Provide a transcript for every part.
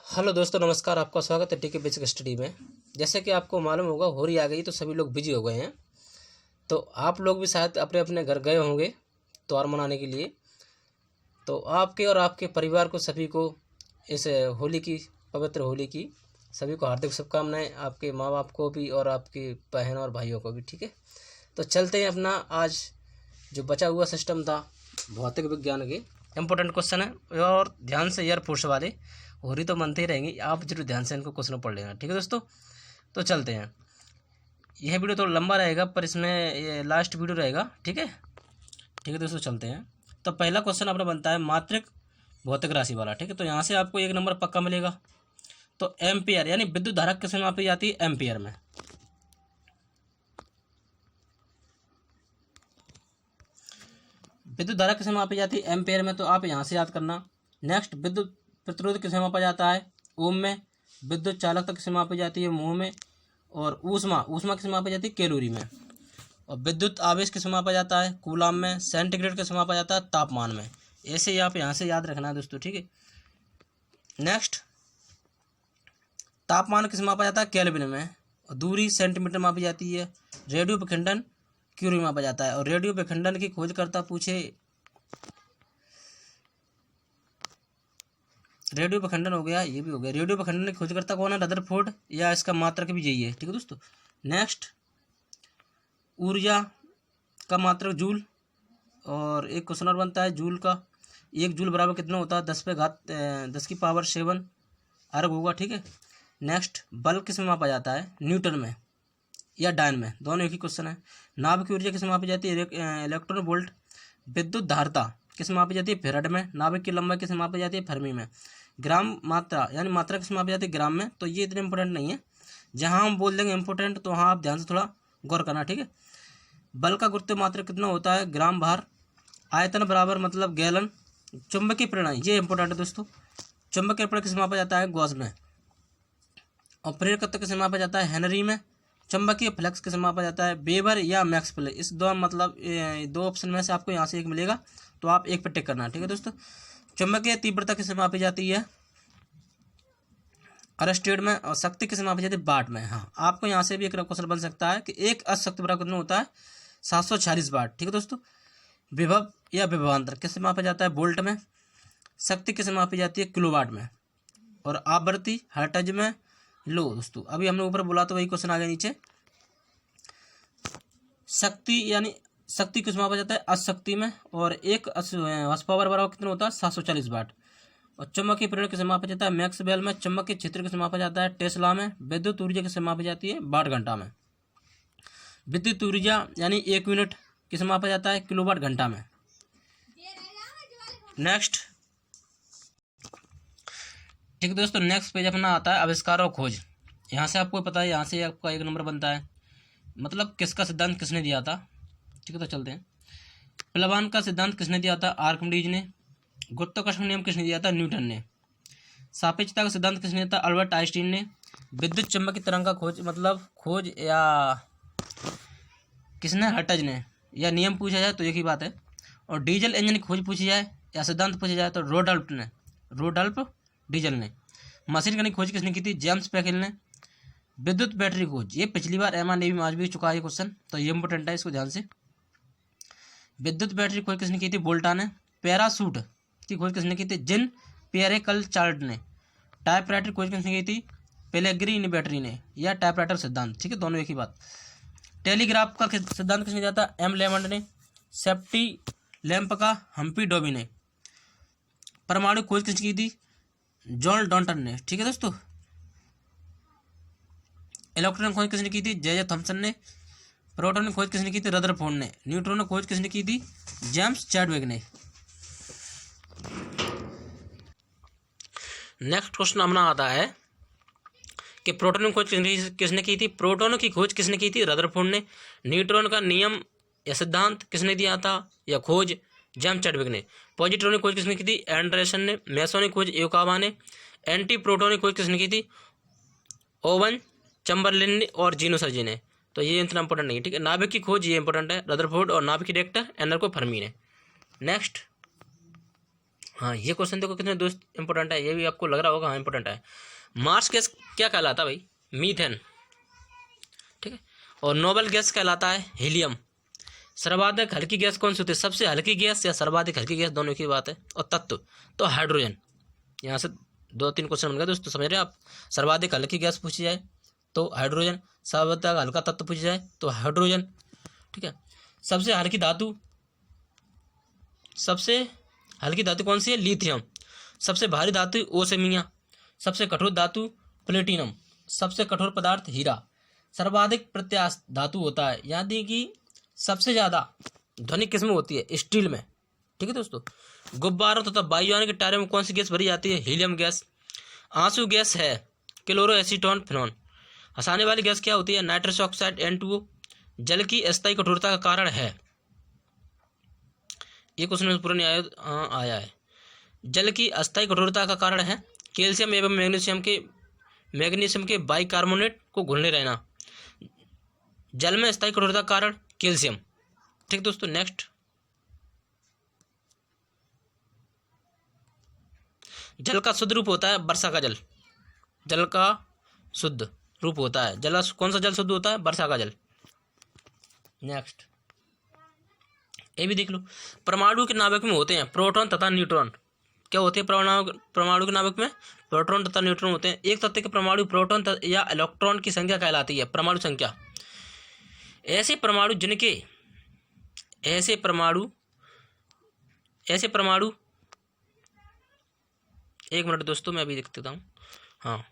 Hello दोस्तों, नमस्कार। आपका स्वागत है टीके बेसिक स्टडी में। जैसे कि आपको मालूम होगा, होली आ गई तो सभी लोग बिजी हो गए हैं। तो आप लोग भी शायद अपने अपने घर गए होंगे त्यौहार मनाने के लिए। तो आपके और आपके परिवार को सभी को इस होली की, पवित्र होली की सभी को हार्दिक शुभकामनाएं। आपके माँ बाप को भी और आपकी बहन और भाइयों को भी। ठीक है, तो चलते हैं अपना आज जो बचा हुआ सिस्टम था भौतिक विज्ञान के इम्पोर्टेंट क्वेश्चन है, और ध्यान से एयरफोर्स वाले होरी तो मनते ही रहेंगे, आप जरूर ध्यान से इनको क्वेश्चन पढ़ लेना। ठीक है दोस्तों, तो चलते हैं। यह वीडियो थोड़ा लंबा रहेगा पर इसमें ये लास्ट वीडियो रहेगा। ठीक है दोस्तों, चलते हैं। तो पहला क्वेश्चन अपना बनता है मात्रिक भौतिक राशि वाला। ठीक है, तो यहाँ से आपको 1 नंबर पक्का मिलेगा। तो एम्पियर यानी विद्युत धारा किसमें मापी जाती है? एम्पियर में। विद्युत धारा किसमें मापी जाती है? एम्पियर में। तो आप यहाँ से याद करना। नेक्स्ट, विद्युत प्रतिरोध किसमें मापा जाता है? ओम में। विद्युत चालकता किसमें मापी जाती है? मोह में। और ऊष्मा किसमें मापी जाती है? कैलोरी में। और विद्युत आवेश किसमें मापा जाता है? कूलाम में। सेंटीग्रेड किसमें मापा जाता है? तापमान में। ऐसे ही आप यहाँ से याद रखना है दोस्तों। ठीक है, नेक्स्ट, तापमान किसमें मापा जाता है? केल्विन में। और दूरी सेंटीमीटर मापी जाती है। रेडियो विखंडन क्यूरी मापा जाता है। और रेडियो विखंडन की खोजकर्ता पूछे, रेडियो विखंडन हो गया, ये भी हो गया। रेडियो विखंडन की खोजकर्ता कौन है? रदरफोर्ड, या इसका मात्रक भी यही है। ठीक है दोस्तों, नेक्स्ट, ऊर्जा का मात्रक जूल। और एक क्वेश्चन और बनता है जूल का। 1 जूल बराबर कितना होता है? 10⁻⁷ अर्ग होगा। ठीक है, नेक्स्ट, बल किस में मापा जाता है? न्यूटन में या डायन में, दोनों एक ही क्वेश्चन है। नाभिक की ऊर्जा किस में मापी जाती है? Electron volt. विद्युत धारिता किस में मापी जाती है? फेराड में। नाभिक की लंबाई किस में मापी जाती है? फर्मी में। ग्राम मात्रा यानी मात्रा किस में मापी जाती है? ग्राम में। तो ये इतने इंपॉर्टेंट नहीं है, जहाँ हम बोल देंगे इंपॉर्टेंट तो वहाँ आप ध्यान से थोड़ा गौर करना। ठीक है, बल का गुरुत्व मात्रा कितना होता है? ग्राम भार। आयतन बराबर मतलब गैलन। चुंबकीय प्रेरणा, ये इंपॉर्टेंट है दोस्तों। चुंबकीय प्रेरणा किस में मापा जाता है? गॉस में। और प्रेरकत्व किस में मापा जाता है? हेनरी में। चुंबकीय फ्लक्स किस में मापा जाता है? वेबर या मैक्स प्लैंक। इस दो मतलब 2 ऑप्शन में से आपको यहाँ से एक मिलेगा, तो आप एक पर टिक करना। ठीक है दोस्तों, चुंबकीय तीव्रता किस में मापी जाती है? अरस्टेड में। और शक्ति किस में मापी जाती है? वाट में। हाँ, आपको यहाँ से भी एक क्वेश्चन बन सकता है कि एक अशक्ति बराबर कितना होता है? 746 वाट। ठीक है दोस्तों, विभव या विभवांतर किस में मापा जाता है? वोल्ट में। शक्ति किस में मापी जाती है? किलोवाट में। और आवृत्ति हर्ट्ज में। लो दोस्तों, अभी हमने ऊपर बोला तो वही क्वेश्चन आ गया नीचे। शक्ति यानी शक्ति किस में मापा जाता है? अशक्ति में। और एक हॉर्स पावर बराबर कितना होता है? 740 वाट। और चुंबकीय प्रेरण किसे मापा जाता है? मैक्सवेल में। चुंबकीय क्षेत्र किसे मापा जाता है? टेस्ला में। विद्युत ऊर्जा किसे मापी जाती है? वाट घंटा में। विद्युत ऊर्जा यानी 1 यूनिट किसे मापा जाता है? किलोवाट घंटा में। नेक्स्ट, ठीक है दोस्तों, नेक्स्ट पेज अपना आता है आविष्कार और खोज। यहाँ से आपको पता है, यहाँ से आपका 1 नंबर बनता है, मतलब किसका सिद्धांत किसने दिया था। ठीक है, तो चलते हैं। प्लवान का सिद्धांत किसने दिया था? आर्किमिडीज ने। गुरुत्वाकर्षण नियम किसने दिया था? न्यूटन ने। सापेक्षता का सिद्धांत किसने दिया था? अल्बर्ट आइंस्टीन ने। विद्युत चुंबकीय तरंग का खोज या किसने? हर्ट्ज ने। या नियम पूछा जाए तो एक ही बात है। और डीजल इंजन की खोज पूछी जाए या सिद्धांत पूछा जाए तो रोडल्फ डीजल ने। मशीन गन की खोज किसने की थी? जेम्स पैकेल ने। विद्युत बैटरी खोज, ये पिछली बार एमआर में आज भी चुका है क्वेश्चन, तो ये इंपॉर्टेंट है, इसको ध्यान से। विद्युत बैटरी खोज किसने की थी? वोल्टा ने। पैरासूट की खोज किसने की थी? जिन पियरे कल चार्ल्ट ने। टाइपराइटर खोज किसने की थी? पेलेग्रीनी बैटरी ने। या टाइपराइटर सिद्धांत, ठीक है, दोनों एक ही बात। टेलीग्राफ का सिद्धांत किसने दिया था? एम लेमंड ने। सेफ्टी लैंप का हम्पी डॉबी ने। परमाणु खोज किसने की थी? जॉन डॉल्टन ने। ठीक है दोस्तों, इलेक्ट्रॉन खोज किसने की थी? जे थॉमसन ने। प्रोटॉन की खोज किसने की थी? रदरफोर्ड ने। न्यूट्रॉन की खोज किसने की थी? जेम्स चैडविक ने। नेक्स्ट क्वेश्चन अपना आता है कि प्रोटॉन की खोज किसने की थी? प्रोटॉन की खोज किसने की थी? रदरफोर्ड ने। न्यूट्रॉन का नियम या सिद्धांत किसने दिया था या खोज? जेम्स चैडविक ने। पॉजिट्रॉन की खोज किसने की थी? एंडरसन ने। मेसोन की खोज योकावा ने। एंटी प्रोटॉन की खोज किसने की थी? ओवन चैम्बरलिन ने और जीनो सर्जी ने। तो ये इतना इंपॉर्टेंट नहीं है। ठीक है, नाभिक की खोज ये इंपॉर्टेंट है, रदरफोर्ड। और नाभिक की डायरेक्टर एनर्को फर्मी ने। नेक्स्ट, हाँ, ये क्वेश्चन देखो कितने दोस्त इंपॉर्टेंट है, ये भी आपको लग रहा होगा हाँ इंपॉर्टेंट है। मार्स गैस क्या कहलाता है भाई? मीथेन, ठीक है। और नोबल गैस कहलाता है हीलियम। सर्वाधिक हल्की गैस कौन सी होती है? सबसे हल्की गैस या सर्वाधिक हल्की गैस, दोनों की बात है। और तत्व तो हाइड्रोजन। यहाँ से 2-3 क्वेश्चन बन गए दोस्तों, समझ रहे हैं आप। सर्वाधिक हल्की गैस पूछी जाए तो हाइड्रोजन, सर्वाधिक हल्का तत्व पूछा जाए तो हाइड्रोजन, ठीक है। सबसे हल्की धातु कौन सी है? लिथियम। सबसे भारी धातु ओसेमिया। सबसे कठोर धातु प्लेटिनम। सबसे कठोर पदार्थ हीरा। सर्वाधिक प्रत्यास्थ धातु होता है, यानी कि सबसे ज्यादा ध्वनि किसमें होती है? स्टील में, ठीक है दोस्तों। गुब्बारों तथा वायुयान के टायरों में कौन सी गैस भरी जाती है? Helium gas. आंसू गैस है क्लोरोएसीटोन फिनोन। हंसाने वाली गैस क्या होती है? Nitrous oxide N2O। जल की अस्थायी कठोरता का कारण है, ये क्वेश्चन में पूरा नहीं आया है। जल की अस्थायी कठोरता का कारण है कैल्शियम एवं मैग्नीशियम के बाइकार्बोनेट को घुलने रहना। जल में अस्थायी कठोरता का कारण कैल्शियम, ठीक दोस्तों। नेक्स्ट, जल का शुद्ध रूप होता है वर्षा का जल। जल का शुद्ध रूप होता है कौन सा जल शुद्ध होता है? वर्षा का जल। नेक्स्ट, ये भी देख लो। परमाणु के नाभिक में होते हैं प्रोटॉन तथा न्यूट्रॉन। क्या होते हैं परमाणु के नाभिक में? प्रोटॉन तथा न्यूट्रॉन होते हैं। एक तत्व के परमाणु प्रोटॉन या इलेक्ट्रॉन की संख्या कहलाती है परमाणु संख्या। ऐसे परमाणु एक मिनट दोस्तों, मैं अभी देख देता हूँ। हाँ,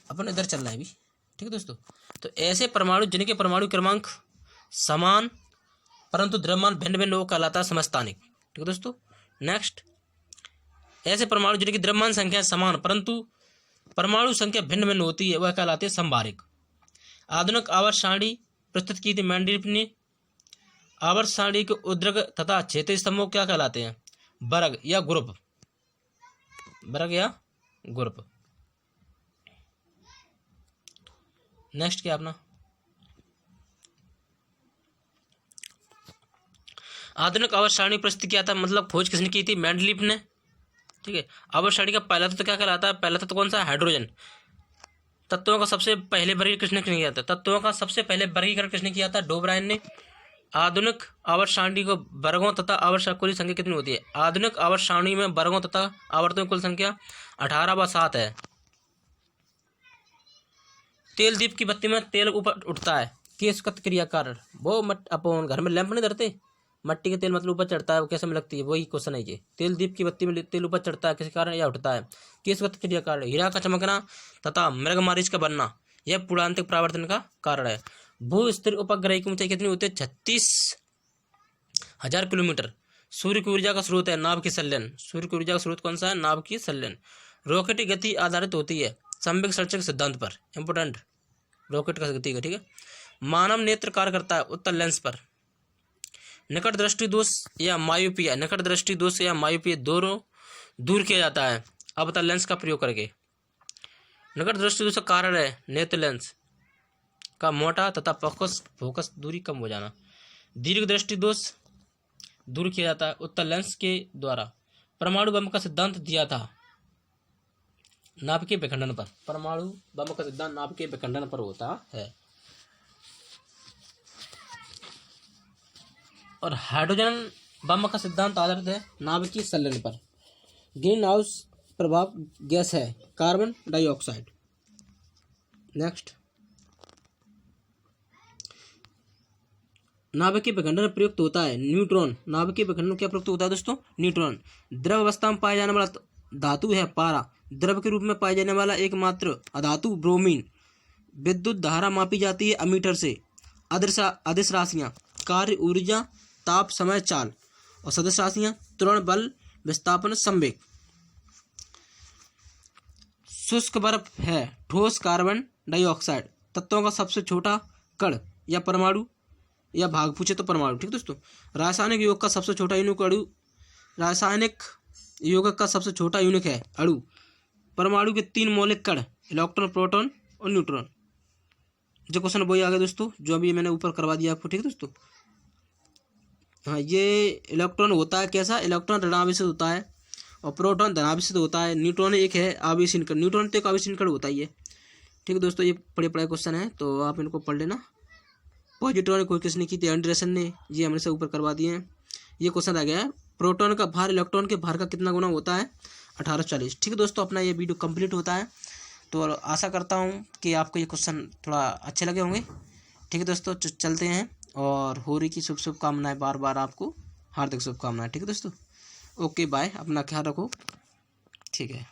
अपन इधर चल रहा है अभी, ठीक है दोस्तों। तो ऐसे परमाणु जिनके परमाणु क्रमांक समान परंतु द्रव्यमान भिन्न भिन्न, वो कहलाता है समस्थानिक, ठीक है दोस्तों। नेक्स्ट, ऐसे परमाणु जिनकी द्रव्यमान संख्या समान परंतु परमाणु संख्या भिन्न भिन्न होती है, वह कहलाते हैं समभारिक। आधुनिक आवर्त सारणी प्रस्तुत की थी मेंडलीफ ने। आवर्त सारणी के उद्र्ग तथा क्षेत्रीय स्तंभों क्या कहलाते हैं? वर्ग या ग्रुप। नेक्स्ट क्या अपना, आधुनिक आवर्त सारणी प्रस्तुत किया था, मतलब खोज किसने की थी? मेंडलीफ ने, ठीक है। आवर्त सारणी का पहला तत्व क्या कहलाता है? पहला तत्व कौन सा? हाइड्रोजन। तत्वों का सबसे पहले वर्गीकरण किसने किया था? किसने किया था? डोबराइन ने। आधुनिक आवर्त सारणी को वर्गों तथा आवर्त कुल संख्या कितनी होती है? आधुनिक आवर्त सारणी में वर्गों तथा आवर्तों की कुल संख्या 18/7 है। तेल दीप की बत्ती में तेल ऊपर उठता है किस क्रिया कारण? वो अपन घर में लैंप नहीं धरते, मट्टी के तेल मतलब ऊपर चढ़ता है, वो कैसे में लगती है? वही क्वेश्चन है ये। तेल दीप की बत्ती में तेल ऊपर चढ़ता है किस कारण या उठता है? किस क्रिया कारण? हीरा का चमकना तथा मृगमारीच का बनना, यह पूर्णांतिक परावर्तन का कारण है। भू स्थिर उपग्रह की ऊंचाई कितनी होती है? 36,000 किलोमीटर। सूर्य की ऊर्जा का स्रोत है नाभ की संलयन। सूर्य की ऊर्जा का स्रोत कौन सा है? नाभ की संलयन। रॉकेट की गति आधारित होती है संवेग संरक्षक सिद्धांत पर। इंपोर्टेंट, रॉकेट का गति का, ठीक है। मानव नेत्र कार्य करता है उत्तल लेंस पर। निकट दृष्टि दोष या मायोपिया दोनों दूर किया जाता है अवतल लेंस का प्रयोग करके। निकट दृष्टि दोष का कारण है नेत्र लेंस का मोटा तथा फोकस दूरी कम हो जाना। दीर्घ दृष्टि दोष दूर किया जाता है उत्तल लेंस के द्वारा। परमाणु बम का सिद्धांत दिया था नाभिकीय विखंडन पर। परमाणु बम का सिद्धांत नाभिकीय विखंडन पर होता है। और हाइड्रोजन बम का सिद्धांत आधारित है नाभिकीय संलयन पर। ग्रीन हाउस प्रभाव गैस है कार्बन डाइऑक्साइड। नेक्स्ट, नाभिकीय विखंडन में प्रयुक्त होता है न्यूट्रॉन। नाभिकीय विखंडन क्या प्रयुक्त होता है दोस्तों? न्यूट्रॉन। द्रव अवस्था में पाया जाने वाला धातु है पारा। द्रव के रूप में पाए जाने वाला एकमात्र अधातु ब्रोमीन। विद्युत धारा मापी जाती है अमीटर से। अदिश राशियां कार्य, ऊर्जा, ताप, समय, चाल। और सदिश राशियां त्वरण, बल, विस्थापन, संवेग। शुष्क बर्फ है ठोस कार्बन डाइऑक्साइड। तत्वों का सबसे छोटा कण या परमाणु या भाग पूछे तो परमाणु, ठीक दोस्तों। रासायनिक योग का सबसे छोटा यूनिक अणु, रासायनिक योग का सबसे छोटा यूनिक है अणु। परमाणु के 3 मौलिक कण इलेक्ट्रॉन, प्रोटॉन और न्यूट्रॉन। जो क्वेश्चन वही आ गया दोस्तों जो अभी मैंने ऊपर करवा दिया आपको, ठीक है दोस्तों। हाँ, ये इलेक्ट्रॉन होता है कैसा, इलेक्ट्रॉन ऋणावेशित होता है और प्रोटॉन धनावेशित होता है। न्यूट्रॉन एक है आवेशित कण, न्यूट्रॉन तो एक आवेशित कण होता ही है। ठीक है दोस्तों, ये बड़े बड़े क्वेश्चन है तो आप इनको पढ़ लेना। पॉजिट्रॉन कोई किसने की थी, एंडरसन ने, ये हमने से ऊपर करवा दिए हैं। ये क्वेश्चन आ गया है, प्रोटॉन का भार इलेक्ट्रॉन के भार का कितना गुना होता है, 1840। ठीक है दोस्तों, अपना ये वीडियो कंप्लीट होता है। तो आशा करता हूँ कि आपको ये क्वेश्चन थोड़ा अच्छे लगे होंगे। ठीक है दोस्तों, चलते हैं, और होली की शुभकामनाएं, बार बार आपको हार्दिक शुभकामनाएं। ठीक है दोस्तों, ओके बाय, अपना ख्याल रखो। ठीक है।